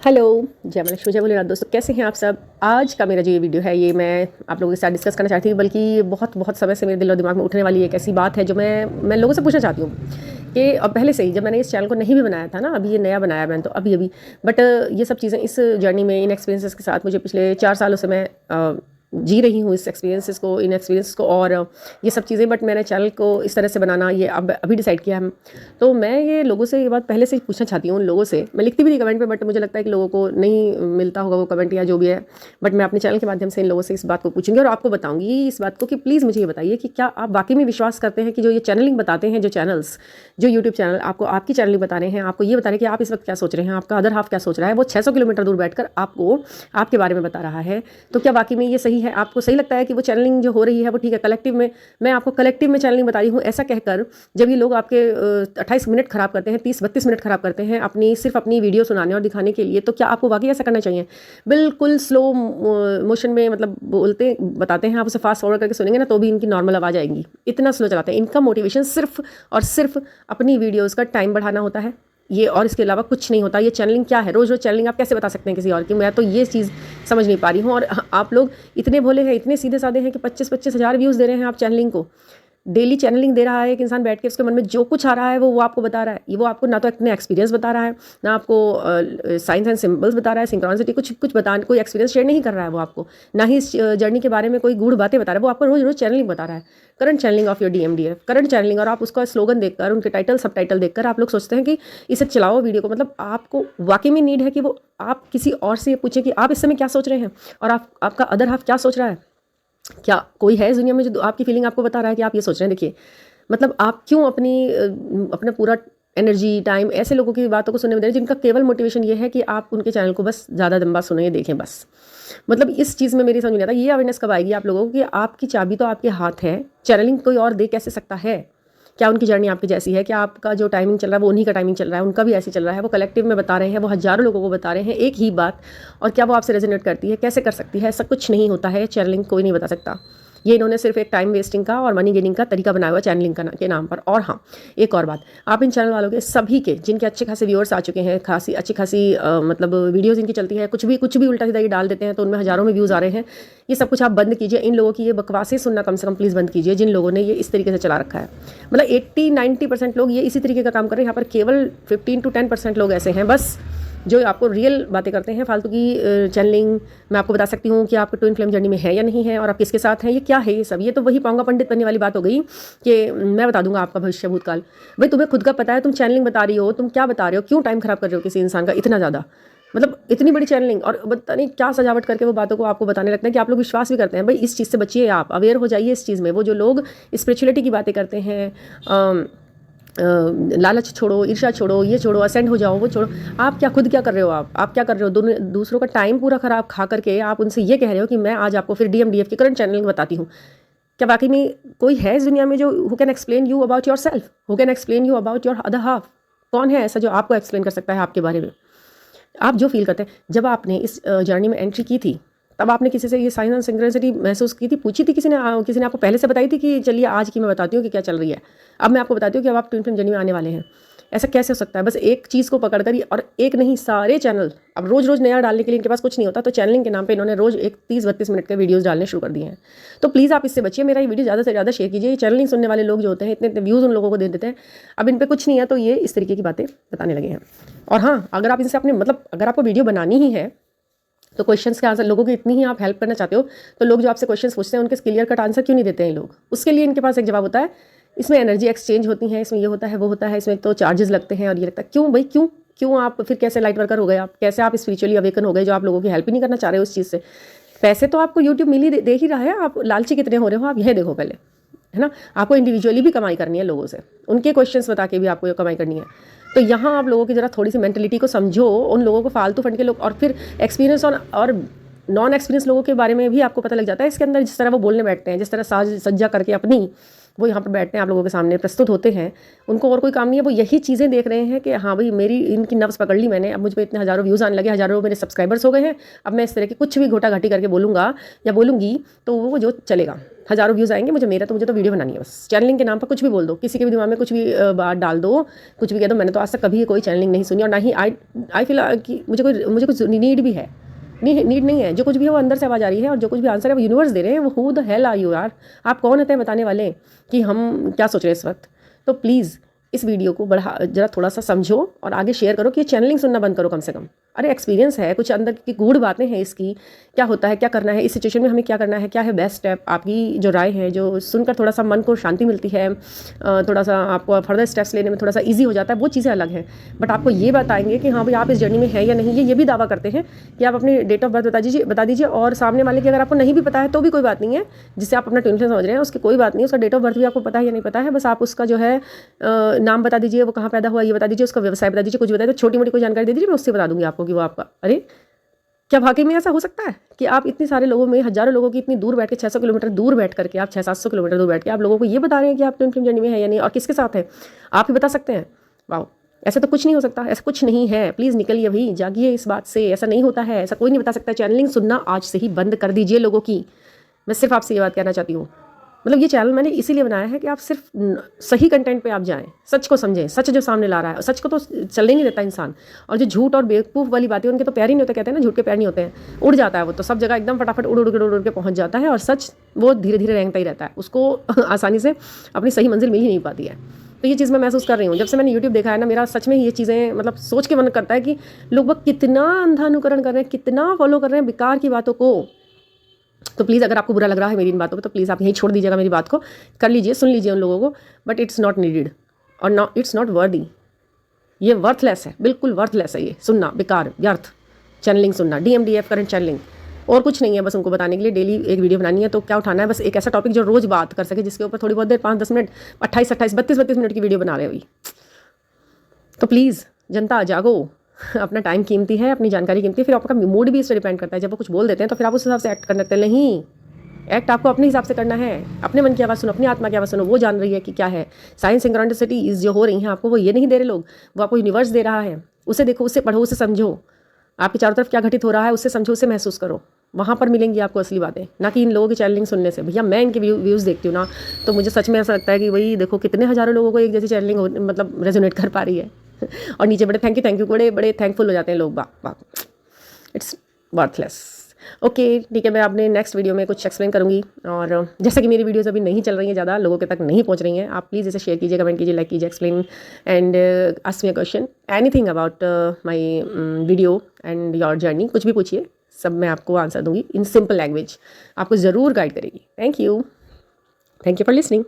Hello, जय मां लक्ष्मी, जय भोलेनाथ। दोस्तों कैसे हैं आप सब। आज का मेरा जो ये वीडियो है ये मैं आप लोगों के साथ डिस्कस करना चाहती हूँ, बल्कि बहुत बहुत समय से मेरे दिल और दिमाग में उठने वाली एक ऐसी बात है जो मैं लोगों से पूछना चाहती हूँ कि अब पहले से ही जब मैंने इस चैनल को नहीं भी बनाया था ना, अभी ये नया बनाया मैंने तो अभी बट ये सब चीज़ें इस जर्नी में इन एक्सपीरियंसेस के साथ मुझे पिछले 4 सालों से मैं जी रही हूँ इन एक्सपीरियंसेस को और ये सब चीज़ें। बट मैंने चैनल को इस तरह से बनाना ये अब अभी डिसाइड किया है। तो मैं ये लोगों से ये बात पहले से ही पूछना चाहती हूँ उन लोगों से। मैं लिखती भी थी कमेंट पे, बट मुझे लगता है कि लोगों को नहीं मिलता होगा वो कमेंट या जो भी है। बट मैं अपने चैनल के माध्यम से इन लोगों से इस बात को पूछूंगी और आपको बताऊंगी इस बात को कि प्लीज़ मुझे ये बताइए कि क्या आप वाकई में विश्वास करते हैं कि जो ये चैनलिंग बताते हैं, जो यूट्यूब चैनल आपको आपकी चैनलिंग बता रहे हैं, आपको ये बता रहे हैं कि आप इस वक्त क्या सोच रहे हैं, आपका अदर हाफ क्या सोच रहा है, वो 600 किलोमीटर दूर बैठकर आपको आपके बारे में बता रहा है, तो क्या वाकई में ये सही है? आपको सही लगता है कि वो चैनलिंग जो हो रही है वो ठीक है? कलेक्टिव में मैं आपको कलेक्टिव में चैनलिंग बता रही हूँ ऐसा कहकर, जब ये लोग आपके 28 मिनट खराब करते हैं, 30-32 मिनट खराब करते हैं सिर्फ अपनी वीडियो सुनाने और दिखाने के लिए, तो क्या आपको वाकई ऐसा करना चाहिए? बिल्कुल स्लो मोशन में मतलब बताते हैं, आप उसे फास्ट फॉरवर्ड करके सुनेंगे ना तो भी इनकी नॉर्मल आवाज़ आएगी, इतना स्लो चलाते हैं। इनका मोटिवेशन सिर्फ और सिर्फ अपनी वीडियोज़ का टाइम बढ़ाना होता है, ये और इसके अलावा कुछ नहीं होता। ये चैनलिंग क्या है? रोज़ रोज़ चैनलिंग आप कैसे बता सकते हैं किसी और की? मैं तो ये चीज़ समझ नहीं पा रही हूँ। और आप लोग इतने भोले हैं, इतने सीधे साधे हैं कि 25-25 हज़ार व्यूज़ दे रहे हैं आप चैनलिंग को। डेली चैनलिंग दे रहा है एक इंसान बैठ के, उसके मन में जो कुछ आ रहा है वो आपको बता रहा है। ये वो आपको ना तो अपने एक्सपीरियंस बता रहा है, ना आपको साइंस एंड सिंबल्स बता रहा है, सिंक्रोनिसिटी कुछ बता, कोई एक्सपीरियंस शेयर नहीं कर रहा है वो आपको, ना ही इस जर्नी के बारे में कोई गूढ़ बातें बता रहा है। वो आपको रोज़ रोज़ चैनलिंग बता रहा है, current channeling of your DMDF, current channeling. और आप उसका स्लोगन देखकर, उनके टाइटल सब टाइटल देखकर आप लोग सोचते हैं कि इसे चलाओ वीडियो को। मतलब आपको वाकई में नीड है कि वो आप किसी और से पूछें कि आप इस समय क्या सोच रहे हैं और आपका अदर हाफ क्या सोच रहा है। क्या कोई है इस दुनिया में जो आपकी फीलिंग आपको बता रहा है कि आप ये सोच रहे हैं? देखिए, मतलब आप क्यों अपना पूरा एनर्जी टाइम ऐसे लोगों की बातों को सुनने में दे रहे हैं जिनका केवल मोटिवेशन ये है कि आप उनके चैनल को बस ज़्यादा लंबा सुने, देखें बस। मतलब इस चीज़ में मेरी समझ नहीं आता ये अवेयरनेस कब आएगी आप लोगों को कि आपकी चाबी तो आपके हाथ है, चैनलिंग कोई और दे कैसे सकता है? क्या उनकी जर्नी आपकी जैसी है? क्या आपका जो टाइमिंग चल रहा है वो उन्हीं का टाइमिंग चल रहा है? उनका भी ऐसे चल रहा है? वो कलेक्टिव में बता रहे हैं, वो हज़ारों लोगों को बता रहे हैं एक ही बात, और क्या वो आपसे रेजोनेट करती है? कैसे कर सकती है? ऐसा कुछ नहीं होता है, चैनलिंग कोई नहीं बता सकता। ये इन्होंने सिर्फ एक टाइम वेस्टिंग का और मनी गेनिंग का तरीका बनाया हुआ चैनलिंग के नाम पर। और हाँ, एक और बात, आप इन चैनल वालों के सभी के जिनके अच्छे खासे व्यूअर्स आ चुके हैं, अच्छी खासी मतलब वीडियोज़ इनकी चलती है, कुछ भी उल्टा सीधा ये डाल देते हैं तो उनमें हज़ारों में व्यूज़ आ रहे हैं। ये सब कुछ आप बंद कीजिए। इन लोगों की ये बकवासें सुनना कम से कम प्लीज़ बंद कीजिए, जिन लोगों ने ये इस तरीके से चला रखा है। मतलब 80-90% लोग ये इसी तरीके का काम कर रहे हैं। यहाँ पर केवल 15-10% लोग ऐसे हैं बस जो आपको रियल बातें करते हैं। फालतू की चैनलिंग मैं आपको बता सकती हूँ कि आपको ट्विन फ्लेम जर्नी में है या नहीं है, और आप किसके साथ हैं, ये क्या है ये सब। ये तो वही पाऊंगा पंडित बनने वाली बात हो गई कि मैं बता दूंगा आपका भविष्य भूतकाल। भाई तुम्हें खुद का पता है, तुम चैनलिंग बता रही हो, तुम क्या बता रहे हो? क्यों टाइम खराब कर रहे हो किसी इंसान का इतना ज़्यादा? मतलब इतनी बड़ी चैनलिंग और पता नहीं क्या सजावट करके वो बातों को आपको बताने लगते हैं कि आप लोग विश्वास भी करते हैं। भाई इस चीज़ से बचिए, आप अवेयर हो जाइए इस चीज़ में। वो जो लोग स्पिरिचुअलिटी की बातें करते हैं, लालच छोड़ो, ईर्ष्या छोड़ो, ये छोड़ो, असेंड हो जाओ, वो छोड़ो, आप क्या खुद क्या कर रहे हो? आप क्या कर रहे हो? दूसरों का टाइम पूरा खराब खा करके आप उनसे ये कह रहे हो कि मैं आज आपको फिर DMDF की करंट चैनलिंग बताती हूँ। क्या वाकई में कोई है इस दुनिया में जो who can explain you about your self, who can explain you about your other half? कौन है ऐसा जो आपको एक्सप्लेन कर सकता है आपके बारे में? आप जो फील करते हैं, जब आपने इस जर्नी में एंट्री की थी तब आपने किसी से ये साइन एंड सिंक्रोनिसिटी महसूस की थी? पूछी थी किसी ने आपको पहले से बताई थी कि चलिए आज की मैं बताती हूँ कि क्या चल रही है? अब मैं आपको बताती हूँ कि अब आप ट्विन फ्लेम जर्नी में आने वाले हैं। ऐसा कैसे हो सकता है? बस एक चीज़ को पकड़ कर ही, और एक नहीं सारे चैनल अब रोज़ रोज़ नया डालने के लिए इनके पास कुछ नहीं होता, तो चैनलिंग के नाम पे इन्होंने रोज़ एक 30-32 मिनट के वीडियोस डालने शुरू कर दिए हैं। तो प्लीज़ आप इससे बचिए, मेरा ये वीडियो ज़्यादा से ज़्यादा शेयर कीजिए। ये चैनलिंग सुनने वाले लोग जो होते हैं इतने इतने व्यूज़ उन लोगों को दे देते हैं, अब इन पर कुछ नहीं है तो ये इस तरीके की बातें बताने लगे हैं। और हाँ, अगर आप इनसे अपने मतलब अगर आपको वीडियो बनानी ही है तो क्वेश्चंस के आंसर, लोगों की इतनी ही आप हेल्प करना चाहते हो तो लोग जो आपसे क्वेश्चंस पूछते हैं उनके क्लियर कट आंसर क्यों नहीं देते हैं लोग? उसके लिए इनके पास एक जवाब होता है, इसमें एनर्जी एक्सचेंज होती है, इसमें ये होता है वो होता है, इसमें तो चार्जेस लगते हैं और ये लगता है। क्यों भाई, क्यों आप फिर कैसे लाइट वर्कर हो गए? आप कैसे आप स्पिरिचुअली अवेकन हो गए जो आप लोगों की हेल्प ही नहीं करना चाह रहे हो उस चीज़ से? पैसे तो आपको यूट्यूब मिल ही दे ही रहा है, आप लालची कितने हो रहे हो? आप यह देखो पहले, है ना? आपको इंडिविजुअली भी कमाई करनी है लोगों से, उनके क्वेश्चंस बता के भी आपको ये कमाई करनी है। तो यहाँ आप लोगों की ज़रा थोड़ी सी मेंटलिटी को समझो। उन लोगों को फालतू फंड के लोग, और फिर एक्सपीरियंस और नॉन एक्सपीरियंस लोगों के बारे में भी आपको पता लग जाता है इसके अंदर, जिस तरह वो बोलने बैठते हैं, जिस तरह साज सज्जा करके अपनी वो यहाँ पर बैठते हैं, आप लोगों के सामने प्रस्तुत होते हैं, उनको और कोई काम नहीं है, वो यही चीज़ें देख रहे हैं कि हाँ भाई मेरी इनकी नब्ज़ पकड़ ली मैंने, अब मुझ पर इतने हज़ारों व्यूज़ आने लगे, हज़ारों मेरे सब्सक्राइबर्स हो गए हैं, अब मैं इस तरह की कुछ भी घोटा घाटी करके बोलूँगा या बोलूँगी तो वो जो चलेगा, हज़ारों व्यूज़ आएंगे, मुझे तो वीडियो बनानी है बस। चैनलिंग के नाम पर कुछ भी बोल दो, किसी के भी दिमाग में कुछ भी बात डाल दो, कुछ भी कह दो। मैंने तो आज तक कभी कोई चैनलिंग नहीं सुनी और ना ही आई फील कि मुझे कुछ नीड भी है, नीड नहीं है। जो कुछ भी है वो अंदर से आवाज़ आ रही है और जो कुछ भी आंसर है वो यूनिवर्स दे रहे हैं। वो who the hell are you यार, आप कौन होते हैं बताने वाले कि हम क्या सोच रहे हैं इस वक्त। तो प्लीज़ इस वीडियो को जरा थोड़ा सा समझो और आगे शेयर करो कि ये चैनलिंग सुनना बंद करो कम से कम। अरे एक्सपीरियंस है, कुछ अंदर की गूढ़ बातें हैं इसकी, क्या होता है, क्या करना है इस सिचुएशन में, हमें क्या करना है, क्या है बेस्ट स्टेप। आपकी जो राय है, जो सुनकर थोड़ा सा मन को शांति मिलती है, थोड़ा सा आपको फर्दर स्टेप्स लेने में थोड़ा सा ईजी हो जाता है, वो चीज़ें अलग हैं। बट आपको ये बताएंगे कि हाँ भाई आप इस जर्नी में हैं या नहीं। ये भी दावा करते हैं कि आप अपनी डेट ऑफ बर्थ बता दीजिए और सामने वाले की अगर आपको नहीं भी पता है तो भी कोई बात नहीं है, जिससे आप अपना टेंशन समझ रहे हैं उसकी कोई बात नहीं है, उसका डेट ऑफ बर्थ भी आपको पता है या नहीं पता है, बस आप उसका जो है नाम बता दीजिए, वो कहाँ पैदा हुआ ये बता दीजिए, उसका व्यवसाय बता दीजिए, कुछ बता दीजिए, छोटी मोटी कोई जानकारी दे दीजिए, मैं उससे बता दूंगी आपको कि वो आपका। अरे क्या वाकई में ऐसा हो सकता है कि आप इतने सारे लोगों में, हज़ारों लोगों की इतनी दूर बैठ के 600 किलोमीटर दूर बैठ करके, आप 600-700 किलोमीटर दूर बैठ के आप लोगों को ये बता रहे हैं कि आप ट्विन फ्लेम जर्नी में है या नहीं और किसके साथ है, आप ही बता सकते हैं। वाह, ऐसा तो कुछ नहीं हो सकता, ऐसा कुछ नहीं है। प्लीज़ निकलिए भाई, जागिए इस बात से, ऐसा नहीं होता है, ऐसा कोई नहीं बता सकता। चैनलिंग सुनना आज से ही बंद कर दीजिए लोगों की। मैं सिर्फ आपसे ये बात कहना चाहती हूँ। मतलब ये चैनल मैंने इसीलिए बनाया है कि आप सिर्फ सही कंटेंट पे आप जाएं, सच को समझें, सच जो सामने ला रहा है। सच को तो चलने नहीं देता इंसान, और जो झूठ और बेवकूफ़ वाली बातें उनके तो पैर ही नहीं होते, कहते हैं ना झूठ के पैर नहीं होते हैं, उड़ जाता है वो तो सब जगह एकदम फटाफट उड़ के पहुंच जाता है, और सच वो धीरे धीरे रेंगता ही रहता है, उसको आसानी से अपनी सही मंजिल मिल ही नहीं पाती है। तो ये चीज़ मैं महसूस कर रही हूँ जब से मैंने यूट्यूब देखा है ना, मेरा सच में ये चीज़ें मतलब सोच के मन करता है कि लोग वो कितना अंधा अनुकरण कर रहे हैं, कितना फॉलो कर रहे हैं बेकार की बातों को। तो प्लीज़ अगर आपको बुरा लग रहा है मेरी इन बातों पे तो प्लीज़ आप यहीं छोड़ दीजिएगा, मेरी बात को कर लीजिए, सुन लीजिए उन लोगों को, बट इट्स नॉट नीडेड और नॉट इट्स नॉट वर्दी। ये वर्थलेस है, बिल्कुल वर्थलेस है ये सुनना, बेकार व्यर्थ चैनलिंग सुनना, DMDF करंट चैनलिंग, और कुछ नहीं है। बस उनको बताने के लिए डेली एक वीडियो बनानी है, तो क्या उठाना है, बस एक ऐसा टॉपिक जो रोज़ बात कर सके, जिसके ऊपर थोड़ी बहुत देर 5-10 मिनट, 28-28 32 मिनट की वीडियो बना रहे हो अभी। तो प्लीज़ जनता जागो, अपना टाइम कीमती है, अपनी जानकारी कीमती है, फिर आपका मूड भी इस पर डिपेंड करता है। जब वो कुछ बोल देते हैं तो फिर आप उस हिसाब से एक्ट करने लगते हैं। नहीं, एक्ट आपको अपने हिसाब से करना है, अपने मन की आवाज़ सुनो, अपनी आत्मा की आवाज़ सुनो, वो जान रही है कि क्या है। साइंस सिंक्रोनिसिटीज जो हो रही हैं आपको, वो ये नहीं दे रहे लोग, वो आपको यूनिवर्स दे रहा है। उसे देखो, उसे पढ़ो, उसे समझो, आपके चारों तरफ क्या घटित हो रहा है उससे समझो, उसे महसूस करो, वहाँ पर मिलेंगी आपको असली बातें, ना कि इन लोगों की चैनलिंग सुनने से। भैया मैं इनके व्यूज़ देखती हूँ ना, तो मुझे सच में ऐसा लगता है कि भाई देखो कितने हज़ारों लोगों को एक जैसी चैनलिंग मतलब रेजोनेट कर पा रही है और नीचे बड़े थैंक यू बड़े थैंकफुल हो जाते हैं लोग। वाह, इट्स वर्थलेस। ओके ठीक है, मैं अपने नेक्स्ट वीडियो में कुछ एक्सप्लेन करूँगी। और जैसा कि मेरी वीडियोज़ अभी नहीं चल रही हैं, ज़्यादा लोगों के तक नहीं पहुँच रही हैं, आप प्लीज़ इसे शेयर कीजिए, कमेंट कीजिए, लाइक कीजिए, explain and ask me a question, anything about my video and your journey, कुछ भी पूछिए, सब मैं आपको आंसर दूंगी इन सिंपल लैंग्वेज, आपको ज़रूर गाइड करेगी। Thank you for listening.